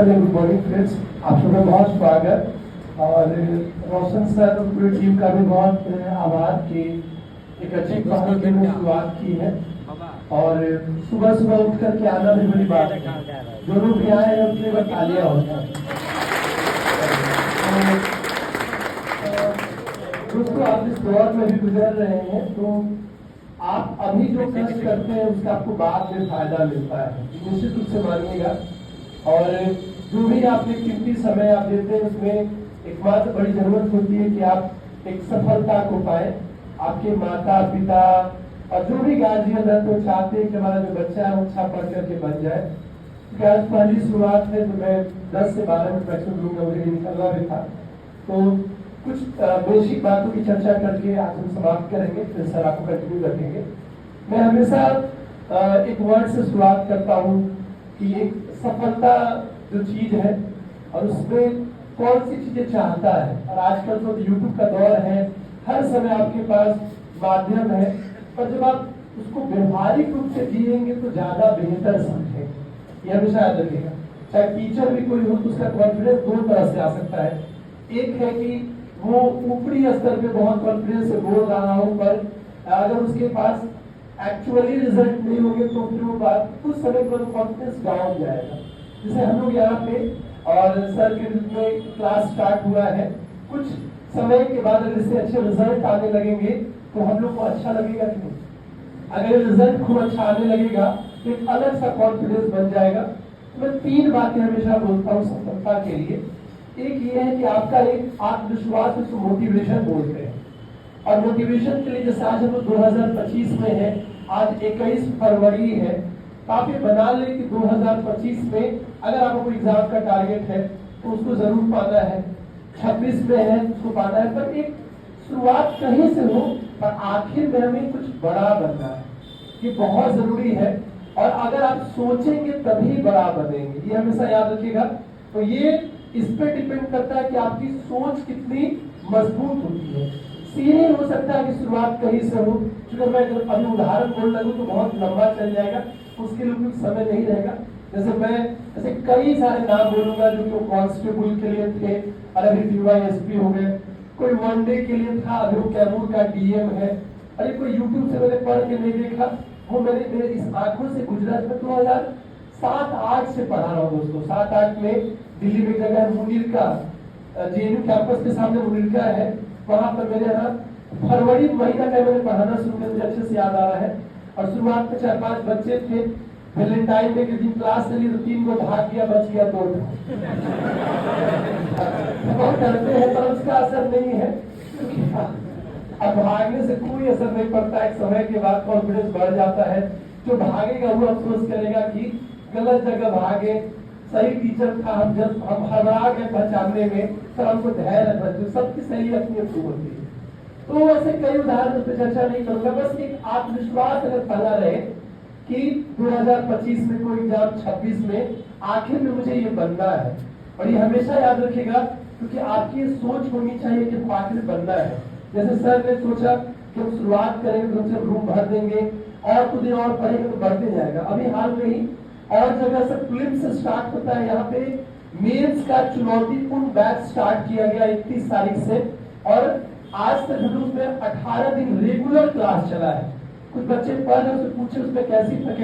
पहले good morning friends, आप सबका बहुत स्वागत। और रोशन सर और पूरी टीम का भी बहुत आभार कि एक अच्छी पहल की शुरुआत की है। और सुबह सुबह उठ करके आना भी बड़ी बात है। जो लोग भी आए हैं उनके लिए तालियां होता है। दोस्तों, आप इस दौर में भी गुजर रहे हैं तो आप अभी जो कष्ट करते हैं उसका आपको बाद में फायदा मिलता है, निश्चित रूप से मानिएगा। और जो भी आपने कीमती समय आप देते हैं उसमें एकमात्र बड़ी जरूरत होती है कि आप एक सफलता को पाए। आपके माता पिता और जो भी गार्जियन है तो चाहते हैं कि हमारा जो बच्चा है वो अच्छा पढ़ करके बन जाए। क्योंकि आज पहली शुरुआत है तो मैं 10 से 12 मिनट मैक्सिमम लूंगा, मुझे निकलना भी था। तो कुछ बेसिक बातों की चर्चा करके आज हम समाप्त करेंगे, फिर सर आपको कंटिन्यू रखेंगे। मैं हमेशा एक वर्ड से शुरुआत करता हूँ कि एक सफलता जो चीज है और उसमें कौन सी चीजें चाहता है। और आजकल तो यूट्यूब का दौर है, हर समय आपके पास माध्यम है, पर जब आप उसको व्यवहारिक रूप से जिएंगे तो ज्यादा बेहतर समझेंगे। यह हमेशा याद रखिएगा। चाहे टीचर भी कोई हो तो उसका कॉन्फिडेंस दो तरह से आ सकता है। एक है कि वो ऊपरी स्तर पे बहुत कॉन्फिडेंस से बोल रहा हो, पर अगर उसके पास एक्चुअली रिजल्ट नहीं होंगे तो फिर वो बात कुछ समय पर कॉन्फिडेंस डाउन जाएगा। जैसे हम लोग यहाँ पे और सर के रूप में क्लास स्टार्ट हुआ है, कुछ समय के बाद अगर इससे अच्छे रिजल्ट आने लगेंगे तो हम लोग को अच्छा लगेगा कि नहीं? अगर रिजल्ट खूब अच्छा आने लगेगा तो एक अलग सा कॉन्फिडेंस बन जाएगा। तो मैं 3 बातें हमेशा बोलता हूँ सफलता के लिए। एक ये है कि आपका एक आत्मविश्वास, उसको मोटिवेशन बोलते हैं। और मोटिवेशन के लिए जैसे आज हम 2025 में है, आज 21 फरवरी है, तो आप ये बना लें कि 2025 में अगर आपको कोई एग्जाम का टारगेट है तो उसको जरूर पाना है। 26 में है उसको पाना है, पर एक शुरुआत कहीं से हो पर आखिर में हमें कुछ बड़ा बनना है, ये बहुत जरूरी है। और अगर आप सोचेंगे तभी बड़ा बनेंगे, ये हमेशा याद रखिएगा। तो ये इस पे डिपेंड करता है कि आपकी सोच कितनी मजबूत होती है। सीधे हो सकता है कि शुरुआत कहीं से हो, क्योंकि मैं अभी उदाहरण बोलने लगूं तो बहुत लंबा चल जाएगा, उसके लिए कुछ समय नहीं रहेगा। जैसे कई सारे नाम बोलूंगा जो कि कांस्टेबल के लिए थे और अभी डीवाईएसपी हो गए, कोई वनडे के लिए था अभी वो कैमूर का डीएम है। अरे कोई यूट्यूब से मैंने पढ़ के नहीं देखा, वो मेरे इस आंखों से गुजरात में 2007-8 से पढ़ा रहा हूँ दोस्तों। 7-8 में दिल्ली में जगह मुनीर का जेएनयू कैंपस के सामने मुनीर का है, वहां पर मेरे यहाँ फरवरी महीना का मैंने पढ़ाना शुरू किया, मुझे अच्छे से याद आ रहा है। और शुरुआत में 4-5 बच्चे थे, वैलेंटाइन डे के दिन क्लास चली तो 3 को भाग गया, बच गया 2। बहुत डरते हैं पर उसका असर नहीं है, अब भागने से कोई असर नहीं पड़ता। एक समय के बाद कॉन्फिडेंस बढ़ जाता है। जो भागेगा वो अफसोस करेगा कि गलत जगह भागे, सही टीचर था, हम हड़बड़ा गए पहचानने में, सर हमको धैर्य रखना चाहिए। सबकी सही अपनी अपनी होती है। तो ऐसे कई उदाहरण पे चर्चा नहीं करूंगा, बस एक आत्मविश्वास अगर पहला रहे कि 2025 में कोई एग्जाम, 26 में आखिर में मुझे ये बनना है। और ये हमेशा याद रखिएगा, क्योंकि आपकी सोच होनी चाहिए कि आखिर बनना है। जैसे सर ने सोचा कि हम शुरुआत करेंगे तो हमसे रूम भर देंगे और कुछ दिन और पढ़ेंगे तो बढ़ते जाएगा। अभी हाल में ही और जगह से प्रीलिम्स से स्टार्ट होता है, यहाँ पे मेंस का चुनौतीपूर्ण बैच स्टार्ट किया गया 31 तारीख से, और आज तक हम लोग में 18 दिन रेगुलर क्लास चला है। कुछ बच्चे पढ़ रहे, उससे पूछे उसमें कैसी